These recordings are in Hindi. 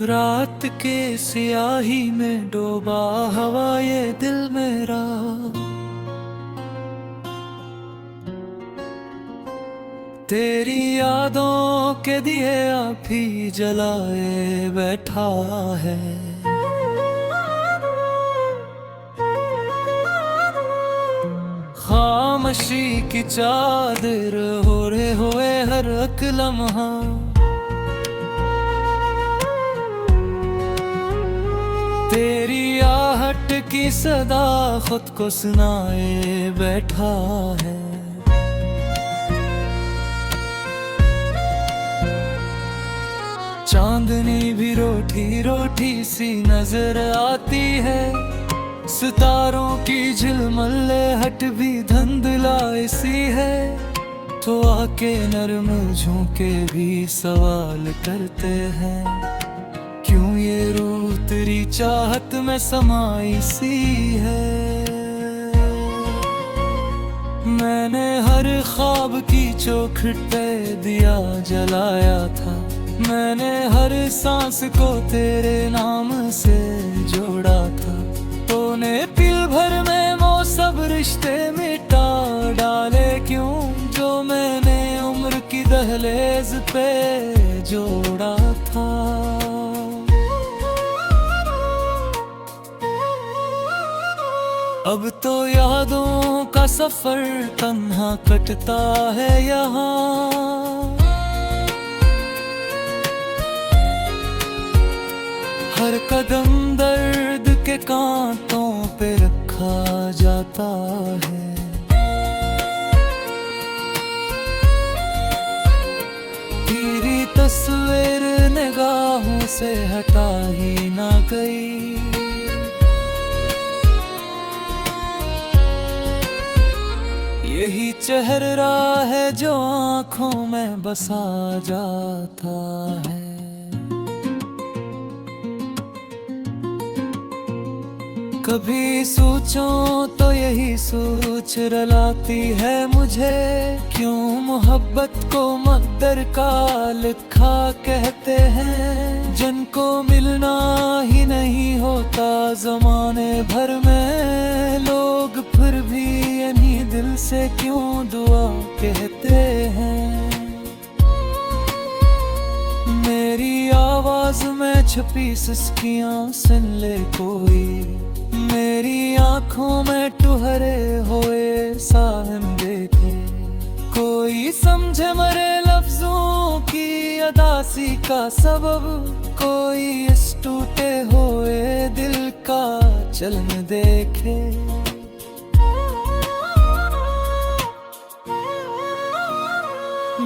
रात के सियाही में डूबा हवा ये दिल मेरा। तेरी यादों के दिए अभी जलाए बैठा है। खामोशी की चादर ओढ़े हुए हर एक लम्हा। तेरी आहट की सदा खुद को सुनाए बैठा है। चांदनी भी रोटी रोटी सी नजर आती है। सितारों की झिलमल्लेहट भी धुंधलाई सी है। तो आके नरम झोंके भी सवाल करते हैं, क्यों ये रूह तेरी चाहत में समाई सी है। मैंने हर ख्वाब की चौखट पे दिया जलाया था। मैंने हर सांस को तेरे नाम से जोड़ा था। तूने पल भर में वो सब रिश्ते मिटा डाले क्यों, जो मैंने उम्र की दहलीज पे जोड़ा था। अब तो यादों का सफर तन्हा कटता है यहाँ। हर कदम दर्द के कांटों पे रखा जाता है। तेरी तस्वीर निगाहों से हटा ही ना गई। यही चेहरा है जो आँखों में बसा जाता है। कभी सोचूं तो यही सोच रलाती है मुझे, क्यों मोहब्बत को मकदर का लिखा कहते हैं। जिनको मिलना ही नहीं होता ज़माने भर में, लोग फिर भी इन्हीं दिल से क्यों दुआ कहते हैं। मेरी आवाज में छुपी सिसकियां सुन ले कोई, मेरी आंखों में ठुहरे हुए सावन देखे। कोई समझे मरे लफ्जों की अदासी का सबब, कोई इस टूटे हुए दिल का चलन देखे।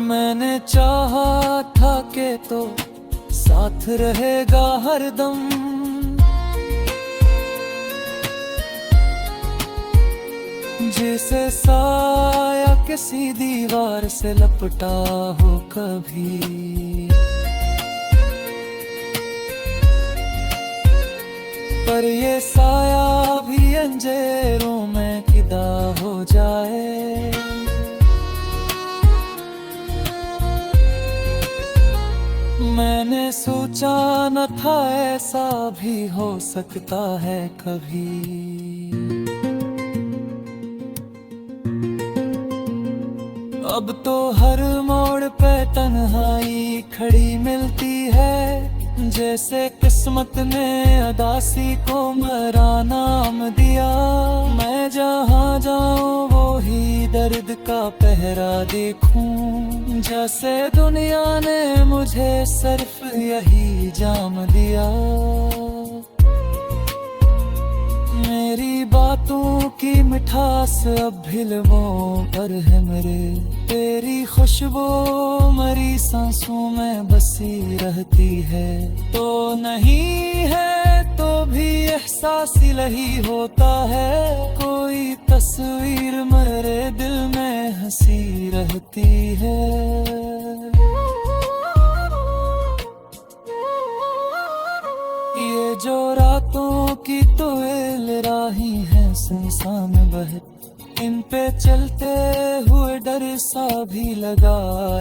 मैंने चाहा था कि तो साथ रहेगा हरदम, जैसे साया किसी दीवार से लपटा हो कभी। पर ये साया भी अंधेरों में फिदा हो जाए। मैंने सोचा न था ऐसा भी हो सकता है कभी। अब तो हर मोड़ पे तन्हाई खड़ी मिलती है, जैसे किस्मत ने अदासी को मेरा नाम दिया। मैं जहाँ जाऊँ वो ही दर्द का पहरा देखूं, जैसे दुनिया ने मुझे सिर्फ यही जाम दिया। मेरी बातों की मिठास अब भी लबों पर है मेरे। तेरी खुशबू मरी सांसों में बसी रहती है। तो नहीं है तो भी एहसास ही होता है, कोई तस्वीर मेरे दिल में हंसी रहती है। ये जो रातों की तो राही है सुनसान बहर, इन पे चलते हुए डर सा भी लगा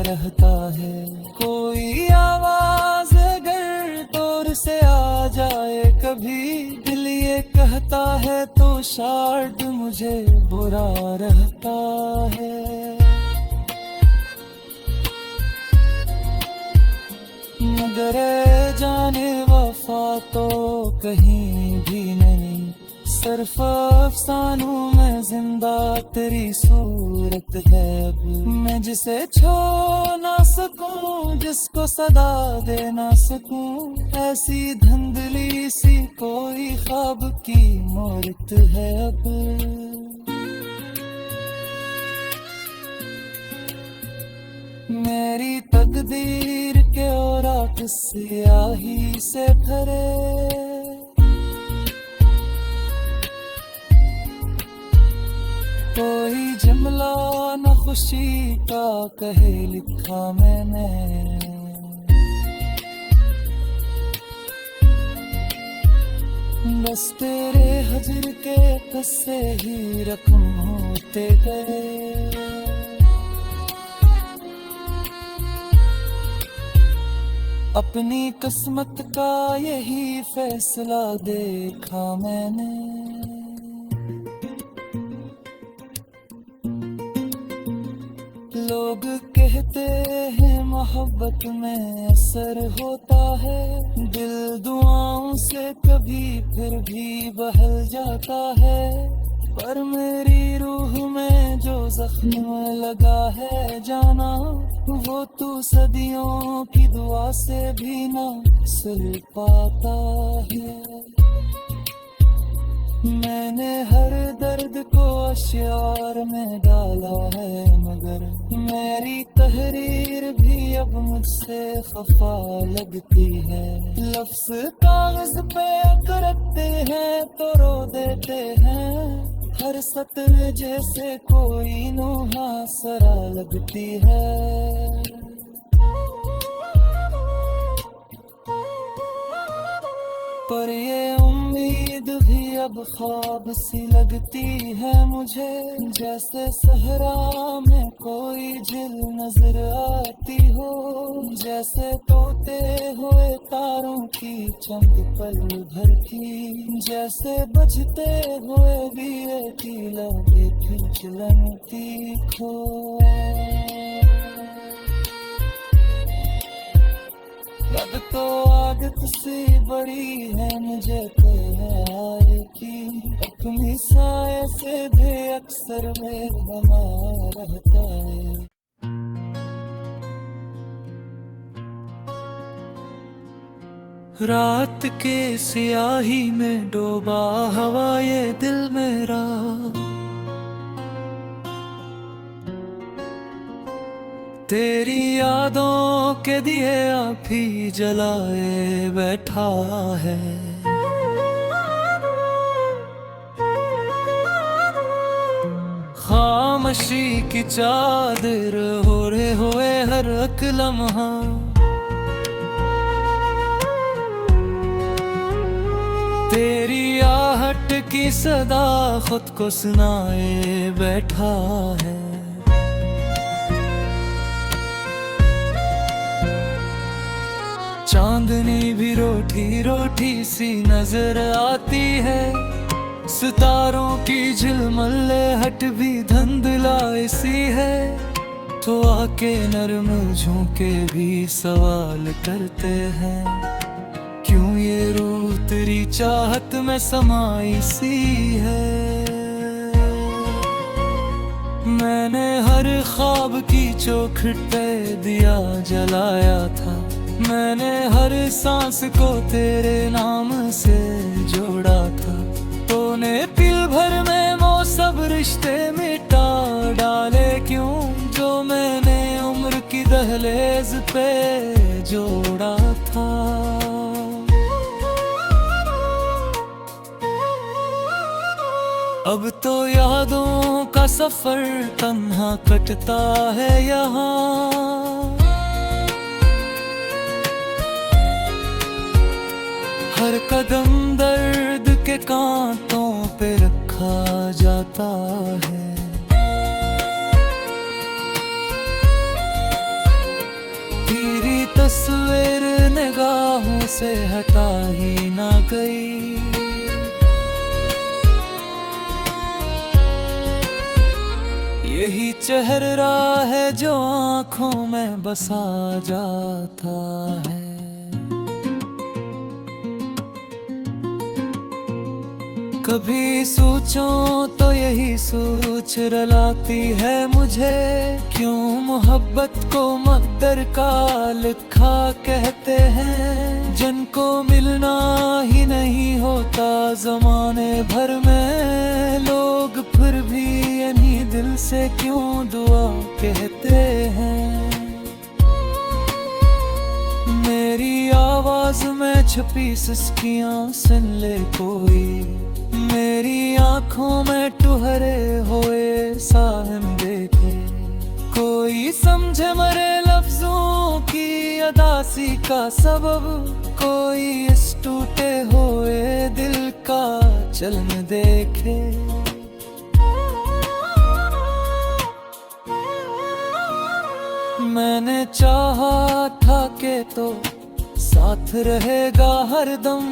रहता है। कोई आवाज अगर तो से आ जाए कभी, दिल ये कहता है तो शायद मुझे बुरा रहता है। मगर जाने वफा तो कहीं भी नहीं, सिर्फ अफसानों में जिंदा तेरी सूरत है अब। मैं जिसे छू ना सकूं, जिसको सदा दे ना सकूं, ऐसी धुंधली सी कोई ख्वाब की मूरत है अब। मेरी तकदीर के औरात स्याही से भरे, कोई जुमला न खुशी का कहे लिखा मैंने। बस तेरे हजर के किस्से ही रकम होते गए। अपनी किस्मत का यही फैसला देखा मैंने। लोग कहते हैं मोहब्बत में असर होता है, दिल दुआओं से कभी फिर भी बहल जाता है। पर मेरी रूह में जो जख्म लगा है जाना, वो तू सदियों की दुआ से भी ना सिल पाता है। मैंने हर दर्द को अश्यार में डाला है, मगर मेरी तहरीर भी अब मुझसे खफा लगती है। लफ्ज कागज पे करते हैं तो रो देते हैं, हर सत्र जैसे कोई मुहासरा लगती है। पर ये उम्मीद भी अब ख्वाब सी लगती है मुझे, जैसे सहरा में कोई झील नजर आती हो, जैसे तोते हुए तारों की चमक पल भर की, जैसे बजते हुए दिए की लगे खिलती खो। अब तो आदत सी बड़ी है मुझे आए की, अपनी साए से भी अक्सर में बना रहता है। रात के स्याही में डूबा हवा ये दिल मेरा, तेरी यादों के दिए आप ही जलाए बैठा है। खामोशी की चादर ओढ़े हुए हर एक लम्हा, तेरी आहट की सदा खुद को सुनाए बैठा है। चांदनी भी रोटी रोटी सी नजर आती है, सितारों की झिलमिलाहट भी धुंधलाई सी है। तो आके नरम झोंके भी सवाल करते हैं, क्यों ये रूह तेरी चाहत में समाई सी है। मैंने हर ख्वाब की चौखट पे दिया जलाया था, मैंने हर सांस को तेरे नाम से जोड़ा था। तूने पल भर में वो सब रिश्ते मिटा डाले क्यों, जो मैंने उम्र की दहलीज पे जोड़ा था। अब तो यादों का सफर तन्हा कटता है यहाँ, हर कदम दर्द के कांटों पे रखा जाता है। तेरी तस्वीर निगाह निगाहों से हटा ही ना गई। यही चेहरा है जो आँखों में बसा जाता है। कभी सोचूं तो यही सोच रुलाती है मुझे, क्यों मोहब्बत को मकदर का लिखा कहते हैं। जिनको मिलना ही नहीं होता ज़माने भर में, लोग फिर भी इन्हीं दिल से क्यों दुआ कहते हैं। मेरी आवाज में छुपी सिसकियां सुन ले कोई, मेरी आंखों में ठुहरे हुए साहिम देखे। कोई समझे मरे लफ्जों की अदासी का सबब, कोई इस टूटे हुए दिल का चलन देखे। मैंने चाहा था कि तो साथ रहेगा हरदम,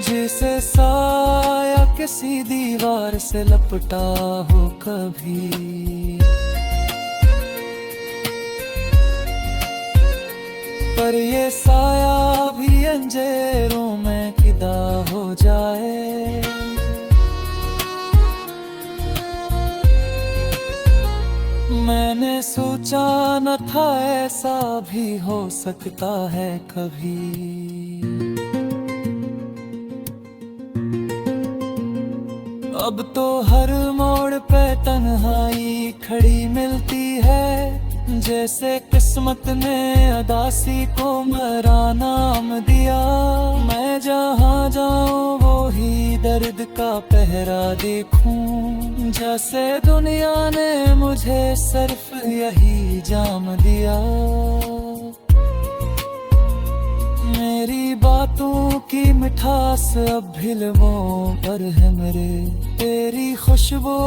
जैसे साया किसी दीवार से लपटा हो कभी। पर ये साया भी अंधेरों में फिदा हो जाए। मैंने सोचा न था ऐसा भी हो सकता है कभी। अब तो हर मोड़ पे तन्हाई खड़ी मिलती है, जैसे किस्मत ने अदासी को मेरा नाम दिया। मैं जहाँ जाऊँ वो ही दर्द का पहरा देखूं, जैसे दुनिया ने मुझे सिर्फ यही जाम दिया। मेरी बातों की मिठास अब भी लबों पर है मेरे, तेरी खुशबू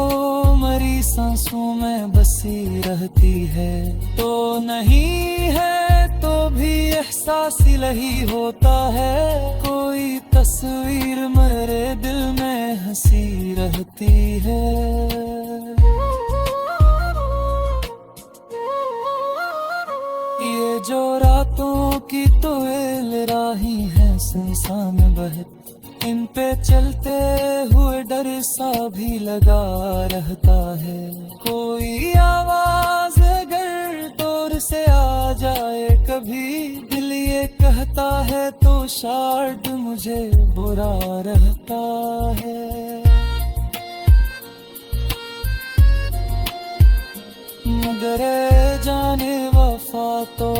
मरी सांसों में बसी रहती है। तो नहीं है तो भी एहसास ही होता है, कोई तस्वीर मेरे दिल में हंसी रहती है। ये जो रातों की तो राही है सुनसान बहत, इन पे चलते हुए डर सा भी लगा रहता है। कोई आवाज अगर दूर से आ जाए कभी, दिल ये कहता है तो शायद मुझे बुरा रहता है। मगर जाने वफा तो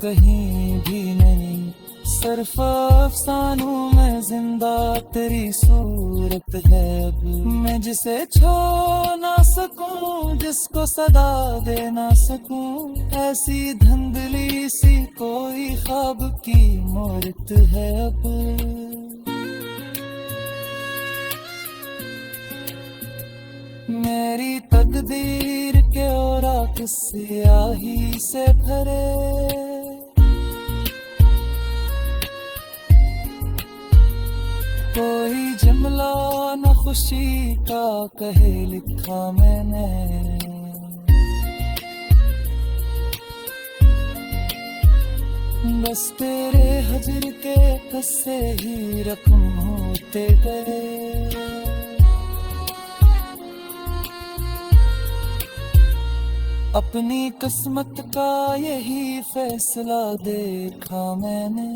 कहीं भी नहीं, सिर्फ अफसानों में जिंदा तेरी सूरत है। अब मैं जिसे छो ना सकूं, जिसको सदा दे ना सकूं, ऐसी धुंधली सी कोई ख्वाब की मूरत है अब। मेरी तकदीर के औरात स्याही से भरे, कोई जुमला न खुशी का कहे लिखा मैंने। बस तेरे हजर के किस्से ही रकम होते गए। अपनी किस्मत का यही फैसला देखा मैंने।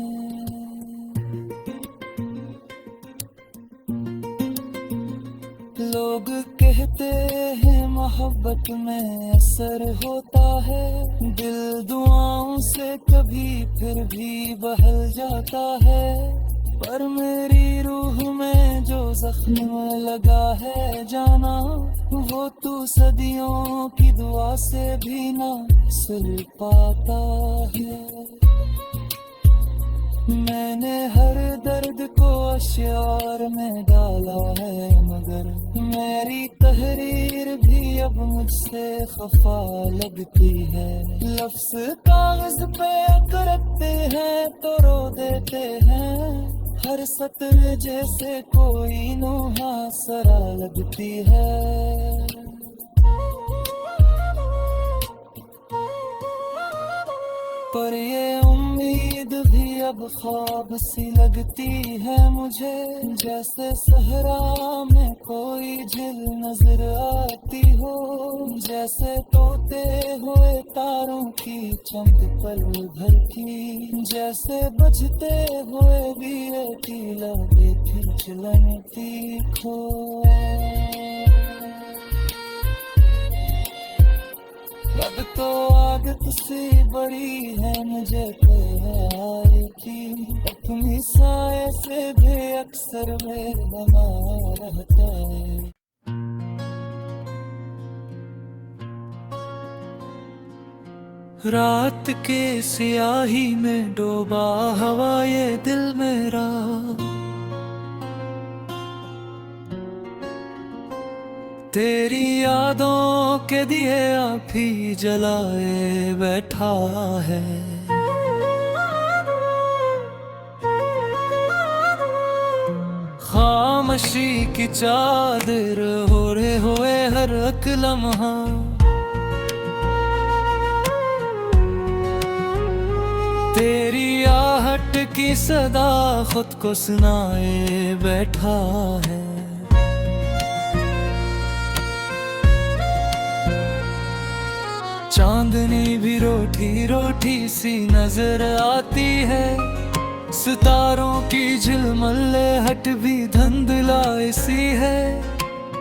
लोग कहते हैं मोहब्बत में असर होता है, दिल दुआओं से कभी फिर भी बहल जाता है। पर मेरी रूह में जो जख्म लगा है जाना, वो तू सदियों की दुआ से भी ना सुल पाता है। मैंने हर दर्द को अश्यार में डाला है, मगर मेरी तहरीर भी अब मुझसे खफा लगती है। लफ्ज कागज पे करते हैं तो रो देते हैं, हर सत्र जैसे कोई मुहासरा लगती है। पर ये उम्मीद भी अब ख्वाब सी लगती है मुझे, जैसे सहरा में कोई झील नजर आती हो, जैसे तोते हुए तारों की चमक पल भर की, जैसे बजते हुए दिए की लगे फिर चलती खो। अब तो आदत सी बड़ी है मुझे प्यार की, अपनी साए से भी अक्सर में बना रहता है। रात के स्याही में डूबा हवा ये दिल मेरा, तेरी यादों के दिए आप ही जलाए बैठा है। खामोशी की चादर ओढ़े हुए हर एक लम्हा, तेरी आहट की सदा खुद को सुनाए बैठा है। चांदनी भी रोटी रोटी सी नजर आती है, सितारों की झिलमल्लेहट भी धुंधलाई सी है,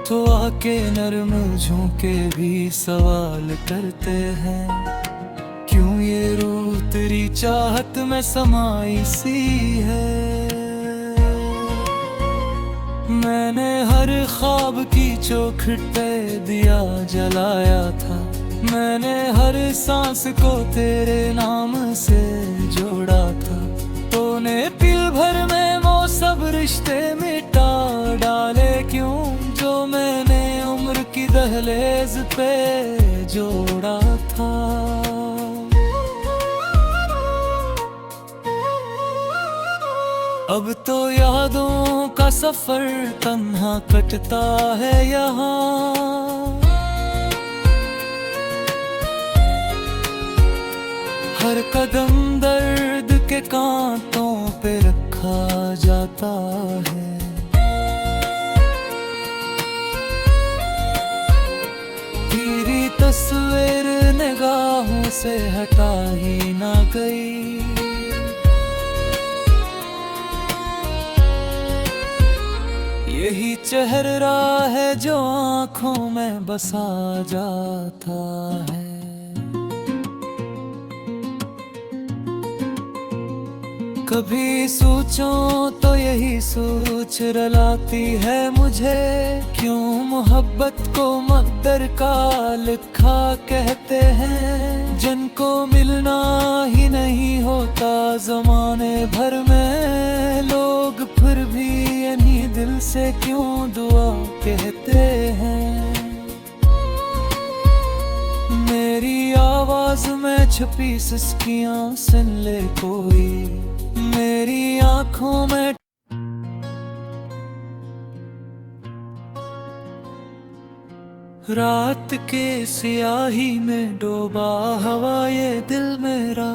तो आके नरम झोंके भी सवाल करते हैं, क्यों ये रूह तेरी चाहत में समाई सी है। मैंने हर ख्वाब की चौखट पे दिया जलाया था, मैंने हर सांस को तेरे नाम से जोड़ा था, तूने पल भर में वो सब रिश्ते मिटा डाले क्यों, जो मैंने उम्र की दहलीज पे जोड़ा था। अब तो यादों का सफर तन्हा कटता है यहाँ, हर कदम दर्द के कांटों पे रखा जाता है। तेरी तस्वीर निगाहों से हटा ही ना गई, यही चेहरा है जो आँखों में बसा जाता है। कभी सोचूं तो यही सोच रुलाती है मुझे, क्यों मोहब्बत को मकदर का लिखा कहते हैं, जिनको मिलना ही नहीं होता ज़माने भर में, लोग फिर भी इन्हीं दिल से क्यों दुआ कहते हैं। मेरी आवाज में छुपी सिसकियां सुन ले कोई, मेरी आंखों में रात के स्याही में डूबा हवा ये दिल मेरा,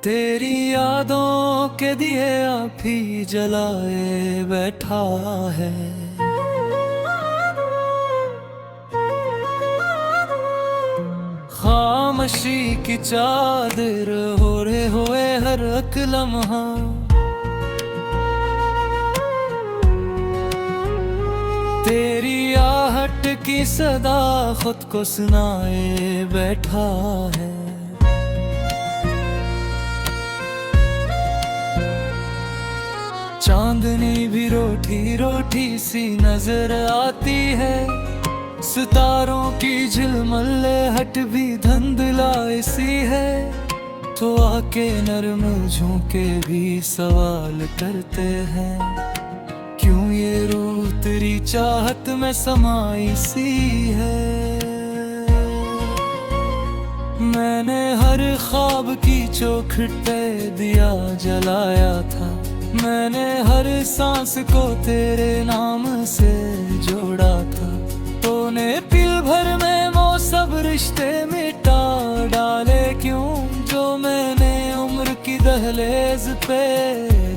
तेरी यादों के दिए आप ही जलाए बैठा है। खामोशी की चादर ओढ़े हुए हर एक लम्हा, तेरी आहट की सदा खुद को सुनाए बैठा है। चांदनी भी रोटी रोटी सी नजर आती है, सितारों की झिलमल्लेहट भी धुंधलाई सी है, तो आके नरम झोंके भी सवाल करते हैं, क्यों ये चाहत में समाई सी है। मैंने हर ख्वाब की चौखट पे दिया जलाया था, मैंने हर सांस को तेरे नाम से जोड़ा था। तूने पल भर में वो सब रिश्ते मिटा डाले क्यों, जो मैंने उम्र की दहलीज पे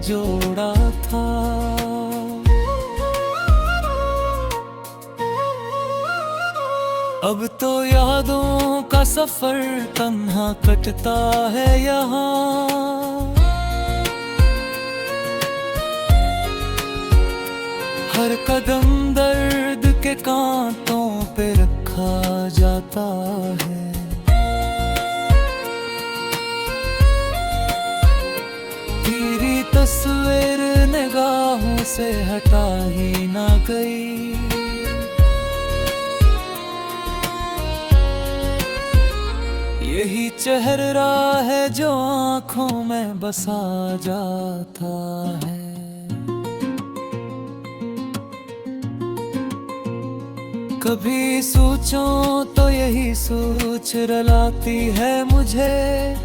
जोड़ा था। अब तो यादों का सफर तन्हा कटता है यहाँ, हर कदम दर्द के कांटों पे रखा जाता है। तेरी तस्वीर निगाहों से हटा ही ना गई, यही चेहरा है जो आँखों में बसा जाता है। कभी सोचूं तो यही सोच रलाती है मुझे,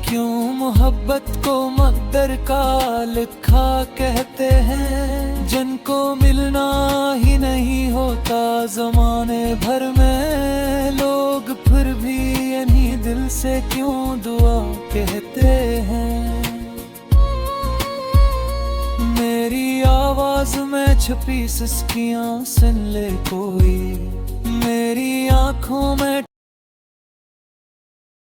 क्यों मोहब्बत को मकदर का लिखा कहते हैं। जिनको मिलना ही नहीं होता ज़माने भर में, लोग फिर भी इन्हीं दिल से क्यों दुआ कहते हैं। मेरी आवाज में छुपी सिसकियां सुन ले कोई, मेरी आँखों में